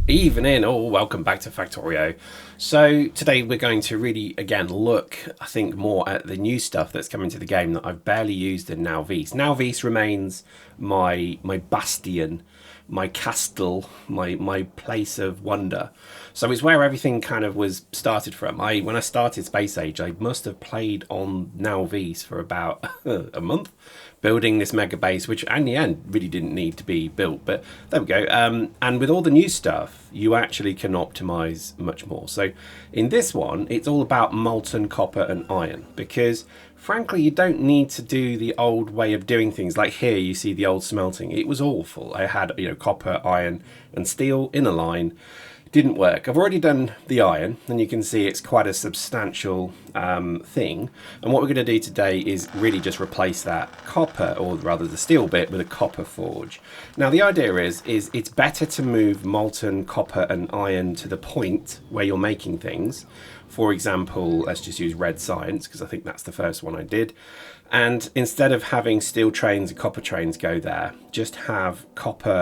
Evening, all welcome back to Factorio. So today we're going to really again look, I think, more at the new stuff that's coming to the game that I've barely used in Nauvis. Nauvis remains my bastion, my castle, my place of wonder. So it's where everything kind of was started from. When I started Space Age, I must have played on Nauvis for about a month, building this Megabase, which in the end really didn't need to be built, but there we go. And with all the new stuff, you actually can optimize much more. So in this one, it's all about molten copper and iron, because frankly, you don't need to do the old way of doing things. Like here, you see the old smelting. It was awful. I had, copper, iron, and steel in a line. Didn't work. I've already done the iron, and you can see it's quite a substantial thing. And what we're going to do today is really just replace that copper, or rather the steel bit, with a copper forge. Now the idea is it's better to move molten copper and iron to the point where you're making things. For example, let's just use red science, because I think that's the first one I did. And instead of having steel trains and copper trains go there, just have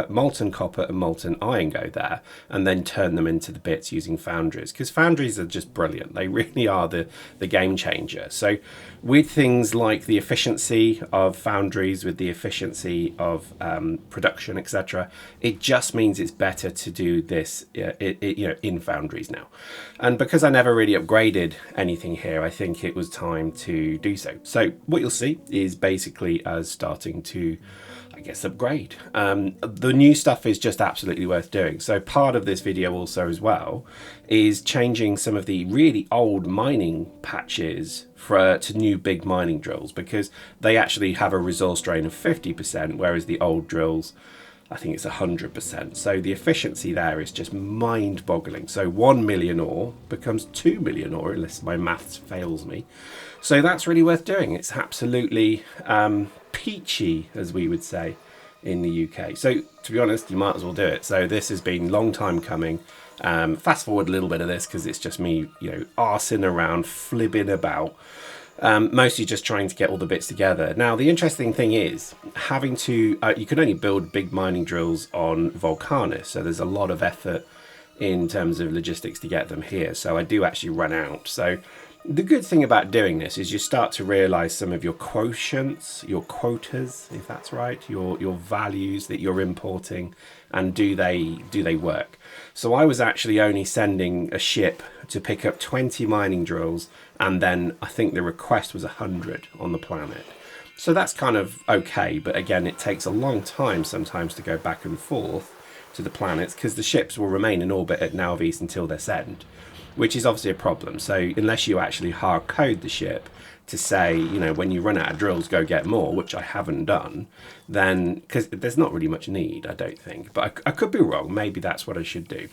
molten copper and molten iron go there, and then turn them into the bits using Foundries, because Foundries are just brilliant. They really are the game changer. So with things like the efficiency of Foundries, with the efficiency of production, etc., it just means it's better to do this in Foundries now. And because I never really upgraded anything here, I think it was time to do so. So what you'll see is basically us starting to, I guess, upgrade. The new stuff is just absolutely worth doing. So part of this video also as well is changing some of the really old mining patches to new big mining drills, because they actually have a resource drain of 50%, whereas the old drills, I think it's 100%. So the efficiency there is just mind-boggling. So 1 million ore becomes 2 million ore, unless my maths fails me. So that's really worth doing. It's absolutely peachy, as we would say in the UK. So to be honest, you might as well do it. So this has been a long time coming. Fast forward a little bit of this, because it's just me, arsing around, flibbing about. Mostly just trying to get all the bits together. Now, the interesting thing is having to, you can only build big mining drills on Volcanis, so there's a lot of effort in terms of logistics to get them here. So I do actually run out. So the good thing about doing this is you start to realize some of your quotients, your quotas, if that's right, your values that you're importing, and do they work? So I was actually only sending a ship to pick up 20 mining drills, and then I think the request was 100 on the planet. So that's kind of okay, but again, it takes a long time sometimes to go back and forth to the planets, because the ships will remain in orbit at Nauvis until they're sent, which is obviously a problem. So unless you actually hard code the ship to say, when you run out of drills, go get more, which I haven't done, then, because there's not really much need, I don't think. But I could be wrong. Maybe that's what I should do.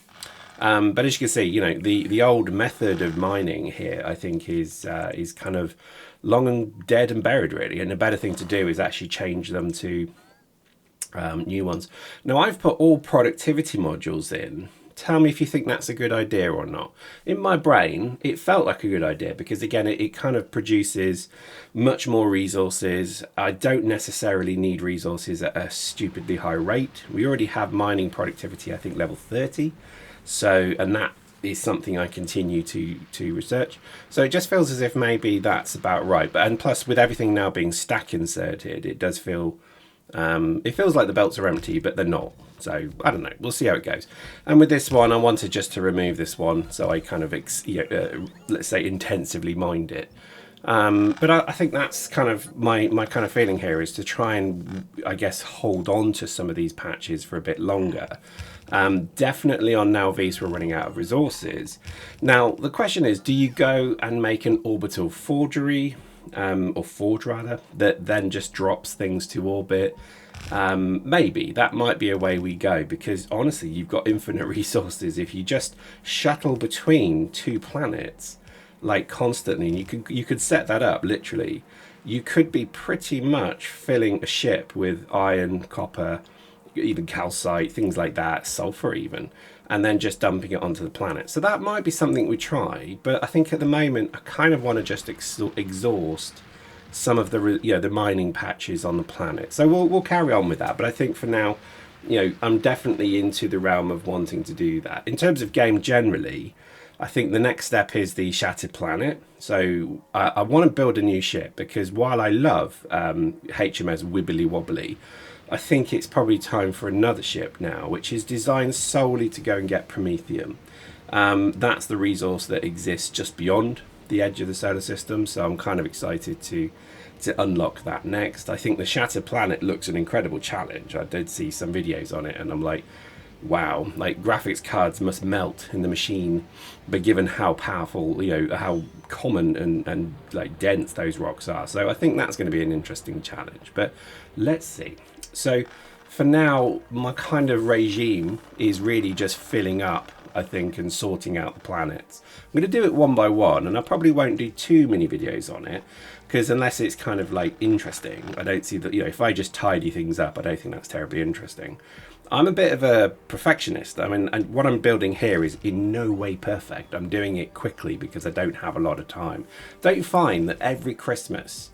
But as you can see, the old method of mining here, I think, is kind of long and dead and buried, really. And a better thing to do is actually change them to new ones. Now, I've put all productivity modules in. Tell me if you think that's a good idea or not. In my brain, it felt like a good idea, because again, it kind of produces much more resources. I don't necessarily need resources at a stupidly high rate. We already have mining productivity, I think, level 30. So, and that is something I continue to research. So it just feels as if maybe that's about right. And plus, with everything now being stack inserted, it does feel, it feels like the belts are empty, but they're not. So I don't know. We'll see how it goes. And with this one, I wanted just to remove this one, so I kind of, let's say, intensively mined it. But I think that's kind of my kind of feeling here, is to try and, I guess, hold on to some of these patches for a bit longer. Definitely on Nauvis, we're running out of resources. Now, the question is, do you go and make an orbital forgery, or forge rather, that then just drops things to orbit? Maybe that might be a way we go, because honestly, you've got infinite resources. If you just shuttle between two planets, like constantly, and you could set that up literally, you could be pretty much filling a ship with iron, copper, even calcite, things like that, sulfur even, and then just dumping it onto the planet. So that might be something we try, but I think at the moment I kind of want to just exhaust some of the the mining patches on the planet. So we'll carry on with that, but I think for now I'm definitely into the realm of wanting to do that. In terms of game generally, I think the next step is the Shattered Planet. So I want to build a new ship because while I love HMS Wibbly Wobbly, I think it's probably time for another ship now, which is designed solely to go and get Promethium. That's the resource that exists just beyond the edge of the solar system, so I'm kind of excited to unlock that next. I think the Shattered Planet looks an incredible challenge. I did see some videos on it and I'm like, wow, like graphics cards must melt in the machine, but given how powerful, how common and like dense those rocks are. So I think that's going to be an interesting challenge, but let's see. So for now, my kind of regime is really just filling up, I think, and sorting out the planets. I'm going to do it one by one, and I probably won't do too many videos on it, because unless it's kind of like interesting, I don't see that, if I just tidy things up, I don't think that's terribly interesting. I'm a bit of a perfectionist. I mean, and what I'm building here is in no way perfect. I'm doing it quickly because I don't have a lot of time. Don't you find that every Christmas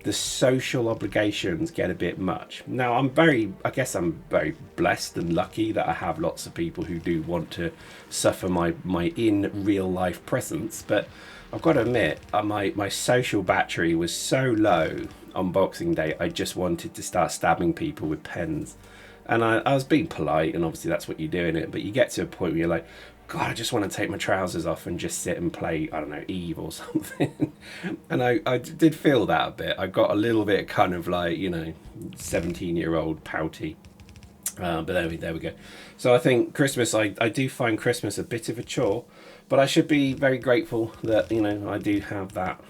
the social obligations get a bit much? Now, I guess I'm very blessed and lucky that I have lots of people who do want to suffer my in real life presence, but I've got to admit, my social battery was so low on Boxing Day, I just wanted to start stabbing people with pens. And I was being polite, and obviously that's what you do in it, but you get to a point where you're like, God, I just want to take my trousers off and just sit and play, I don't know, Eve or something. And I did feel that a bit. I got a little bit kind of like, 17-year-old pouty. But there we go. So I think Christmas, I do find Christmas a bit of a chore, but I should be very grateful that, I do have that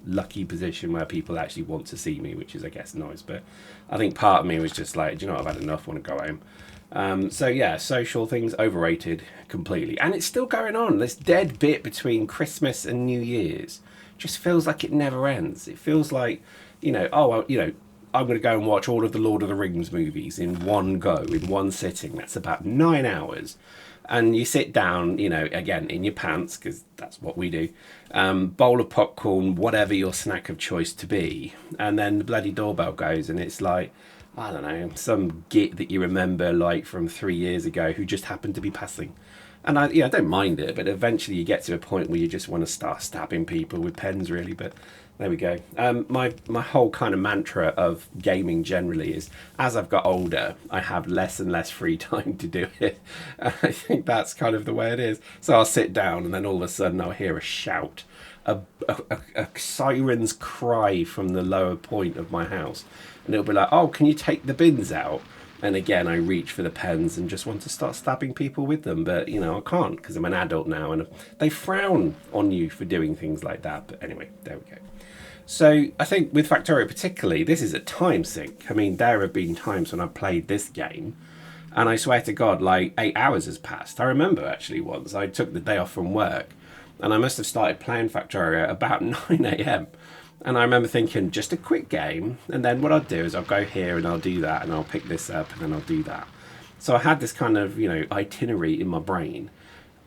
lucky position where people actually want to see me, which is, I guess, nice. But I think part of me was just like, I've had enough, I want to go home. So yeah, social things overrated completely. And it's still going on. This dead bit between Christmas and New Year's just feels like it never ends. It feels like, I'm going to go and watch all of the Lord of the Rings movies in one go, in one sitting. That's about 9 hours. And you sit down, again, in your pants, because that's what we do, bowl of popcorn, whatever your snack of choice to be. And then the bloody doorbell goes and it's like, I don't know, some git that you remember like from 3 years ago who just happened to be passing. And I don't mind it, but eventually you get to a point where you just want to start stabbing people with pens, really. But there we go. My whole kind of mantra of gaming generally is, as I've got older, I have less and less free time to do it. And I think that's kind of the way it is. So I'll sit down and then all of a sudden I'll hear a shout, a siren's cry from the lower point of my house. And it'll be like, oh, can you take the bins out? And again, I reach for the pens and just want to start stabbing people with them. But, I can't because I'm an adult now and they frown on you for doing things like that. But anyway, there we go. So I think with Factorio particularly, this is a time sink. I mean, there have been times when I've played this game and I swear to God, like 8 hours has passed. I remember actually once I took the day off from work and I must have started playing Factorio about 9 a.m. And I remember thinking, just a quick game. And then what I'll do is I'll go here and I'll do that and I'll pick this up and then I'll do that. So I had this kind of, itinerary in my brain.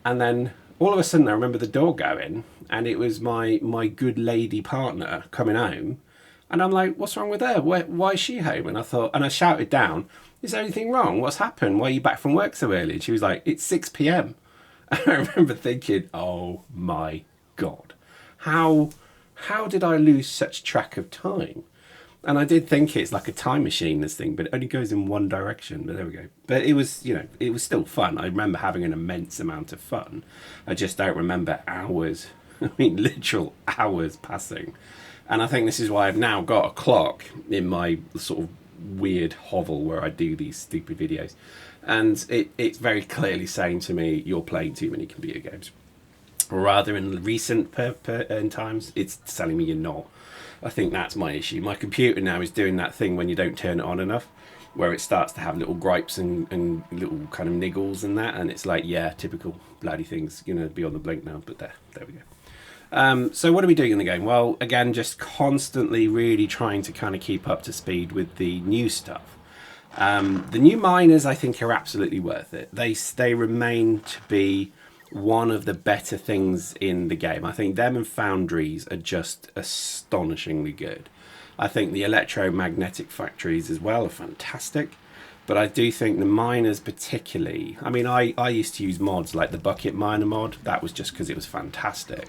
And then all of a sudden I remember the door going and it was my good lady partner coming home. And I'm like, what's wrong with her? Why is she home? And I shouted down, is there anything wrong? What's happened? Why are you back from work so early? And she was like, it's 6 p.m. And I remember thinking, oh my God, how did I lose such track of time? And I did think it's like a time machine, this thing, but it only goes in one direction. But there we go. But it was, it was still fun. I remember having an immense amount of fun. I just don't remember hours. I mean, literal hours passing. And I think this is why I've now got a clock in my sort of weird hovel where I do these stupid videos. And it's very clearly saying to me, you're playing too many computer games. Rather in recent times, it's telling me you're not. I think that's my issue. My computer now is doing that thing when you don't turn it on enough, where it starts to have little gripes and little kind of niggles and that, and it's like, yeah, typical bloody things, be on the blink now, but there we go. So what are we doing in the game? Well, again, just constantly really trying to kind of keep up to speed with the new stuff. The new miners, I think, are absolutely worth it. They remain to be one of the better things in the game. I think them and Foundries are just astonishingly good. I think the electromagnetic factories as well are fantastic. But I do think the miners particularly, I mean, I used to use mods like the bucket miner mod. That was just because it was fantastic.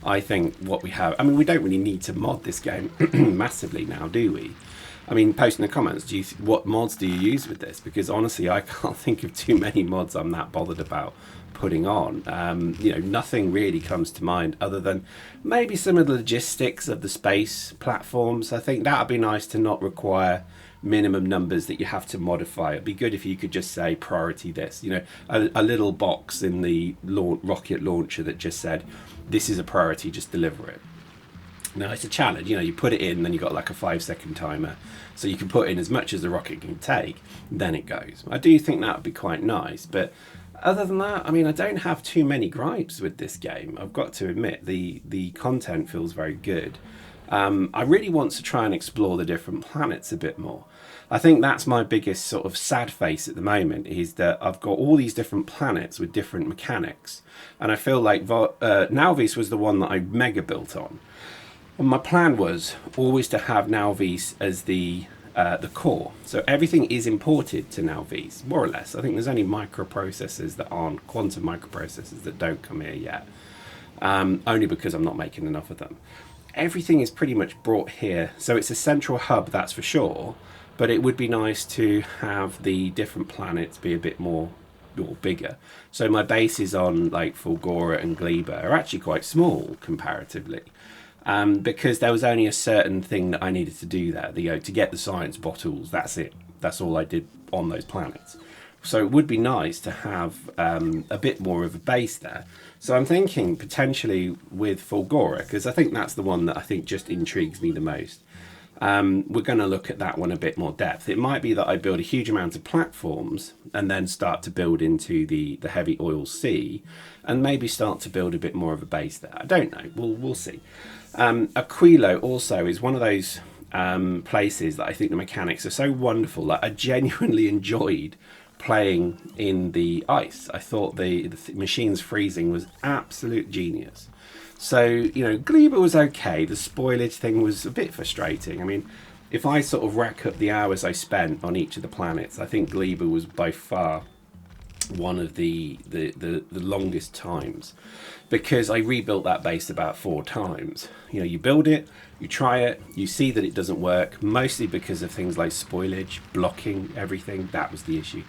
I think what we have, I mean, we don't really need to mod this game massively now, do we? I mean, post in the comments, what mods do you use with this? Because honestly, I can't think of too many mods I'm that bothered about putting on. You know, nothing really comes to mind other than maybe some of the logistics of the space platforms. I think that would be nice to not require minimum numbers that you have to modify. It'd be good if you could just say priority this, you know, a little box in the rocket launcher that just said, this is a priority, just deliver it. Now it's a challenge, you know, you put it in, then you've got like a 5-second timer, so you can put in as much as the rocket can take, then it goes. I do think that would be quite nice, but other than that, I mean, I don't have too many gripes with this game. I've got to admit, the content feels very good. I really want to try and explore the different planets a bit more. I think that's my biggest sort of sad face at the moment, is that I've got all these different planets with different mechanics, and I feel like Nauvis was the one that I mega built on. And my plan was always to have Nauvis as the core. So everything is imported to Nauvis, more or less. I think there's only microprocessors that aren't quantum microprocessors that don't come here yet, only because I'm not making enough of them. Everything is pretty much brought here, so it's a central hub, that's for sure, but it would be nice to have the different planets be a bit more or bigger. So my bases on like Fulgora and Gleba are actually quite small comparatively, because there was only a certain thing that I needed to do there. To get the science bottles, that's it. That's all I did on those planets. So it would be nice to have a bit more of a base there. So I'm thinking potentially with Fulgora, because I think that's the one that I think just intrigues me the most. We're going to look at that one a bit more depth. It might be that I build a huge amount of platforms and then start to build into the heavy oil sea, and maybe start to build a bit more of a base there. I don't know. We'll see. Aquilo also is one of those places that I think the mechanics are so wonderful that I genuinely enjoyed playing in the ice. I thought the machine's freezing was absolute genius. So, you know, Gleba was okay. The spoilage thing was a bit frustrating. I mean, if I sort of rack up the hours I spent on each of the planets, I think Gleba was by far one of the longest times, because I rebuilt that base about 4 times. You know, you build it, you try it, you see that it doesn't work, mostly because of things like spoilage, blocking everything. That was the issue.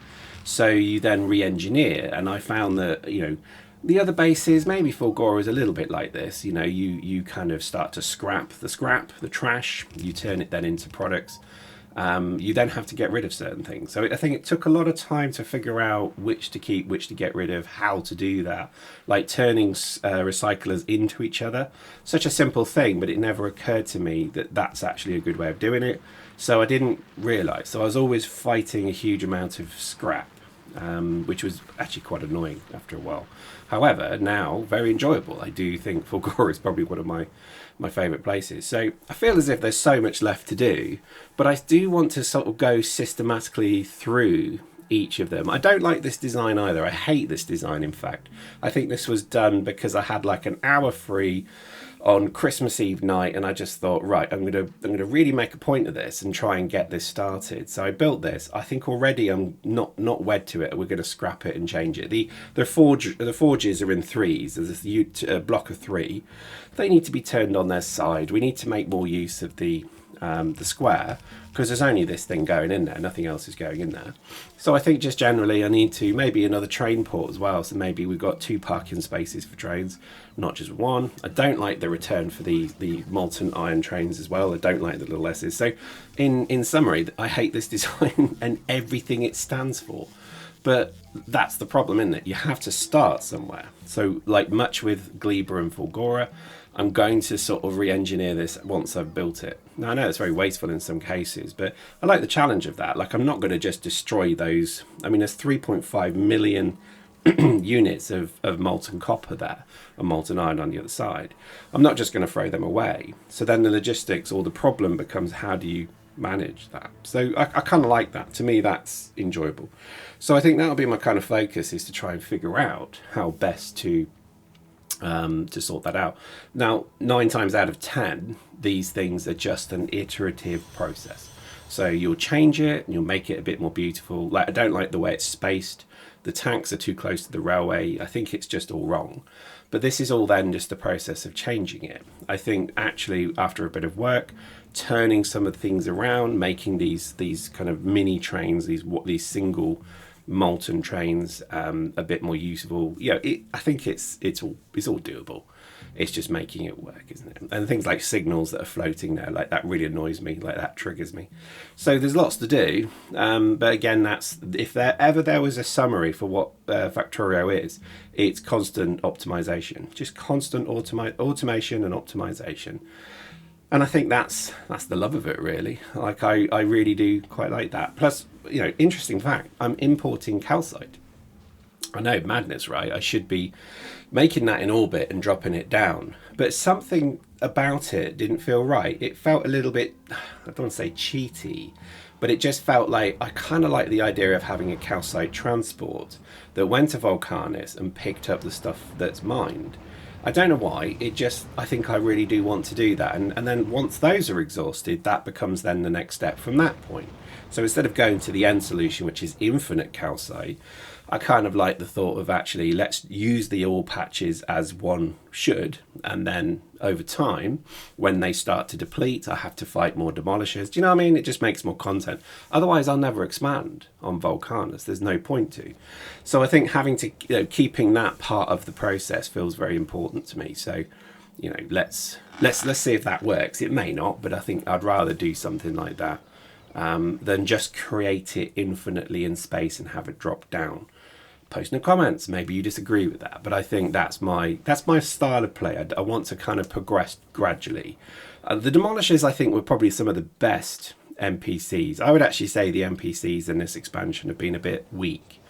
So you then re-engineer, and I found that, you know, the other bases, maybe Fulgora is a little bit like this. You know, you kind of start to scrap, the trash, you turn it then into products. You then have to get rid of certain things. So I think it took a lot of time to figure out which to keep, which to get rid of, how to do that. Like turning recyclers into each other. Such a simple thing, but it never occurred to me that that's actually a good way of doing it. So I didn't realise. So I was always fighting a huge amount of scrap, which was actually quite annoying after a while. However, now very enjoyable. I do think Fulgora is probably one of my favourite places. So I feel as if there's so much left to do, but I do want to sort of go systematically through each of them. I don't like this design either. I hate this design, in fact. I think this was done because I had like an hour free on Christmas Eve night, and I just thought, right, I'm gonna really make a point of this and try and get this started. So I built this. I think already I'm not wed to it. We're gonna scrap it and change it. The forges are in 3s. There's a block of 3. They need to be turned on their side. We need to make more use of the square, because there's only this thing going in there, nothing else is going in there. So I think just generally I need to maybe another train port as well, so maybe we've got 2 parking spaces for trains, not just 1. I don't like the return for the molten iron trains as well. I don't like the little S's. So in summary, I hate this design and everything it stands for. But that's the problem, isn't it? You have to start somewhere. So like much with Gleba and Fulgora, I'm going to sort of re-engineer this once I've built it. Now, I know it's very wasteful in some cases, but I like the challenge of that. Like, I'm not going to just destroy those. I mean, there's 3.5 million units of molten copper there and molten iron on the other side. I'm not just going to throw them away. So then the logistics or the problem becomes, how do you manage that? So I kind of like that. To me, that's enjoyable. So I think that'll be my kind of focus, is to try and figure out how best to sort that out. Now, 9 times out of 10, these things are just an iterative process. So you'll change it and you'll make it a bit more beautiful. Like, I don't like the way it's spaced. The tanks are too close to the railway. I think it's just all wrong. But this is all then just the process of changing it. I think actually after a bit of work, turning some of the things around, making these kind of mini trains, these single molten trains a bit more usable. I think it's all doable. It's just making it work, isn't it? And things like signals that are floating there, like that really annoys me, like that triggers me. So there's lots to do. But again, that's if there was a summary for what Factorio is, it's constant optimization, just constant automation and optimization. And I think that's the love of it, really. Like I really do quite like that. Plus, interesting fact, I'm importing calcite. I know, madness, right? I should be making that in orbit and dropping it down. But something about it didn't feel right. It felt a little bit, I don't want to say cheaty, but it just felt like, I kind of like the idea of having a calcite transport that went to Vulcanus and picked up the stuff that's mined. I don't know why, I think I really do want to do that. And then once those are exhausted, that becomes then the next step from that point. So instead of going to the end solution, which is infinite calcite, I kind of like the thought of actually let's use the ore patches as one should, and then over time, when they start to deplete, I have to fight more demolishers. Do you know what I mean? It just makes more content. Otherwise, I'll never expand on Vulcanus. There's no point to. So I think having to keeping that part of the process feels very important to me. So let's see if that works. It may not, but I think I'd rather do something like that than just create it infinitely in space and have it drop down. Post in the comments, maybe you disagree with that, but I think that's my style of play. I want to kind of progress gradually. The demolishers, I think, were probably some of the best NPCs. I would actually say the NPCs in this expansion have been a bit weak,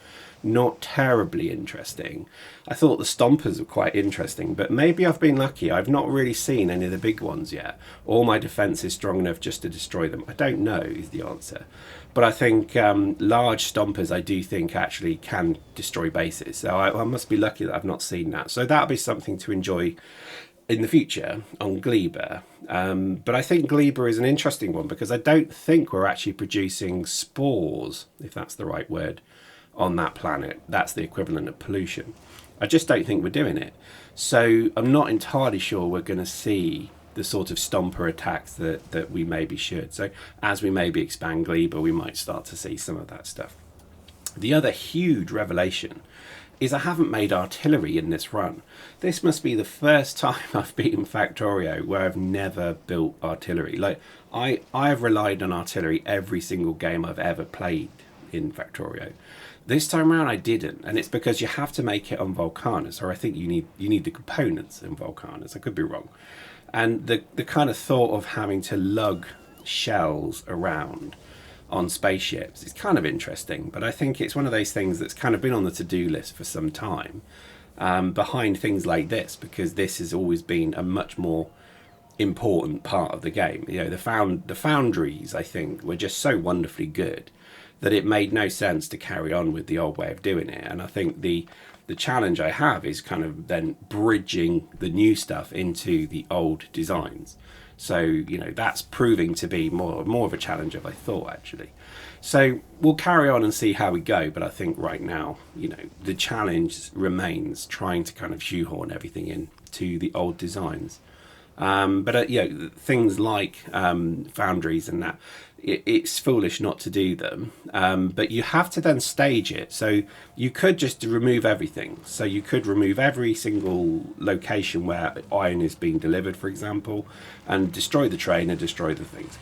not terribly interesting. I thought the stompers were quite interesting, but maybe I've been lucky. I've not really seen any of the big ones yet, or my defense is strong enough just to destroy them. I don't know is the answer. But I think large stompers, I do think, actually can destroy bases. So I must be lucky that I've not seen that. So that'll be something to enjoy in the future on Gleba. But I think Gleba is an interesting one because I don't think we're actually producing spores, if that's the right word, on that planet. That's the equivalent of pollution. I just don't think we're doing it. So I'm not entirely sure we're going to see the sort of stomper attacks that we maybe should. So as we maybe expand Gleba, we might start to see some of that stuff. The other huge revelation is I haven't made artillery in this run. This must be the first time I've beaten Factorio where I've never built artillery. Like I have relied on artillery every single game I've ever played in Factorio. This time around I didn't, and it's because you have to make it on Vulcanus, or I think you need the components in Vulcanus. I could be wrong. And the kind of thought of having to lug shells around on spaceships is kind of interesting, but I think it's one of those things that's kind of been on the to-do list for some time, behind things like this, because this has always been a much more important part of the game. The Foundries, I think, were just so wonderfully good that it made no sense to carry on with the old way of doing it. And I think the challenge I have is kind of then bridging the new stuff into the old designs. So, that's proving to be more of a challenge than I thought, actually. So we'll carry on and see how we go. But I think right now, the challenge remains trying to kind of shoehorn everything into the old designs. But things like Foundries and that, it's foolish not to do them, but you have to then stage it. So you could just remove everything. So you could remove every single location where iron is being delivered, for example, and destroy the train and destroy the things.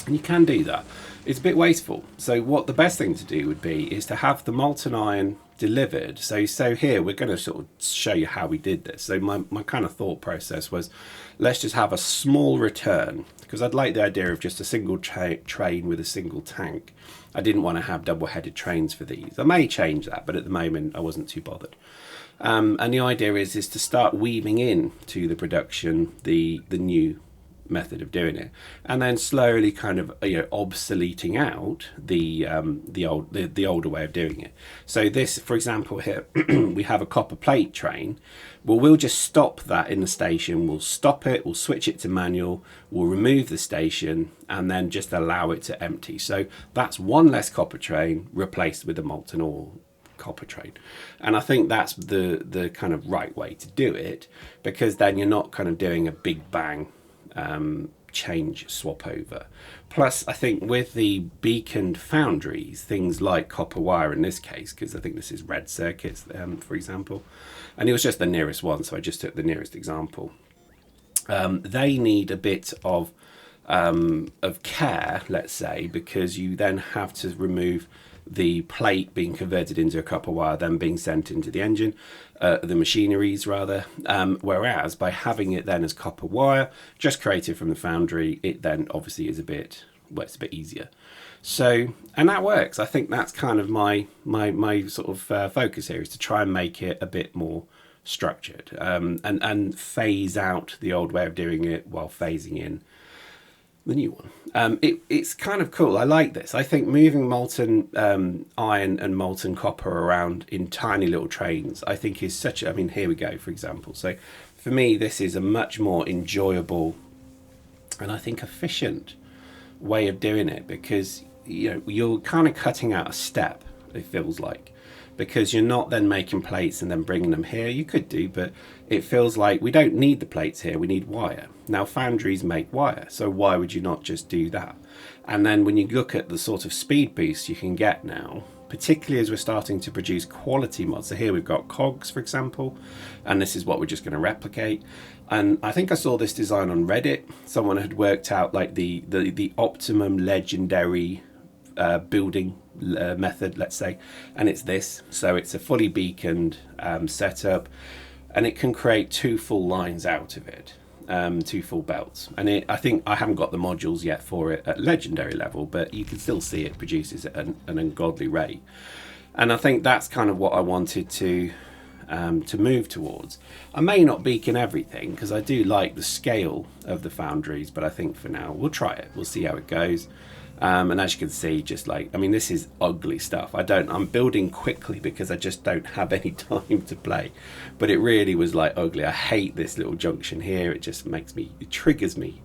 And you can do that. It's a bit wasteful. So what the best thing to do would be is to have the molten iron delivered. So here we're going to sort of show you how we did this. So my kind of thought process was, let's just have a small return, because I'd like the idea of just a single train with a single tank. I didn't want to have double-headed trains for these. I may change that, but at the moment I wasn't too bothered. And the idea is to start weaving in to the production the new method of doing it, and then slowly kind of obsoleting out the older way of doing it. So this, for example, here we have a copper plate train. Well, we'll just stop that in the station. We'll stop it. We'll switch it to manual. We'll remove the station and then just allow it to empty. So that's one less copper train replaced with a molten ore copper train. And I think that's the kind of right way to do it, because then you're not kind of doing a big bang change swap over. Plus, I think with the beaconed foundries, things like copper wire in this case, because I think this is red circuits, for example, and it was just the nearest one, so I just took the nearest example. They need a bit of care, let's say, because you then have to remove the plate being converted into a copper wire, then being sent into the engine, the machineries rather. Whereas by having it then as copper wire, just created from the foundry, it then obviously is a bit, well, it's a bit easier. So, and that works. I think that's kind of my sort of focus here, is to try and make it a bit more structured, and phase out the old way of doing it while phasing in the new one. It's kind of cool. I like this. I think moving molten iron and molten copper around in tiny little trains, I think is such a, I mean, here we go, for example. So for me, this is a much more enjoyable and I think efficient way of doing it, because you're kind of cutting out a step, it feels like, because you're not then making plates and then bringing them here. You could do, but it feels like we don't need the plates here, we need wire. Now foundries make wire, so why would you not just do that? And then when you look at the sort of speed boost you can get now, particularly as we're starting to produce quality mods. So here we've got cogs, for example, and this is what we're just going to replicate. And I think I saw this design on Reddit. Someone had worked out like the optimum legendary building method, let's say, and it's this. So it's a fully beaconed setup, and it can create 2 full lines out of it, 2 full belts. And I think I haven't got the modules yet for it at legendary level, but you can still see it produces an ungodly rate. And I think that's kind of what I wanted to move towards. I may not beacon everything, because I do like the scale of the foundries, but I think for now we'll try it. We'll see how it goes. And as you can see, just like, I mean, this is ugly stuff. I'm building quickly because I just don't have any time to play. But it really was like ugly. I hate this little junction here. It just makes me, it triggers me.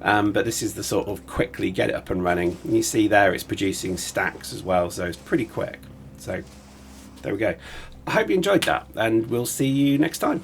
But this is the sort of quickly get it up and running. And you see there, it's producing stacks as well. So it's pretty quick. So there we go. I hope you enjoyed that, and we'll see you next time.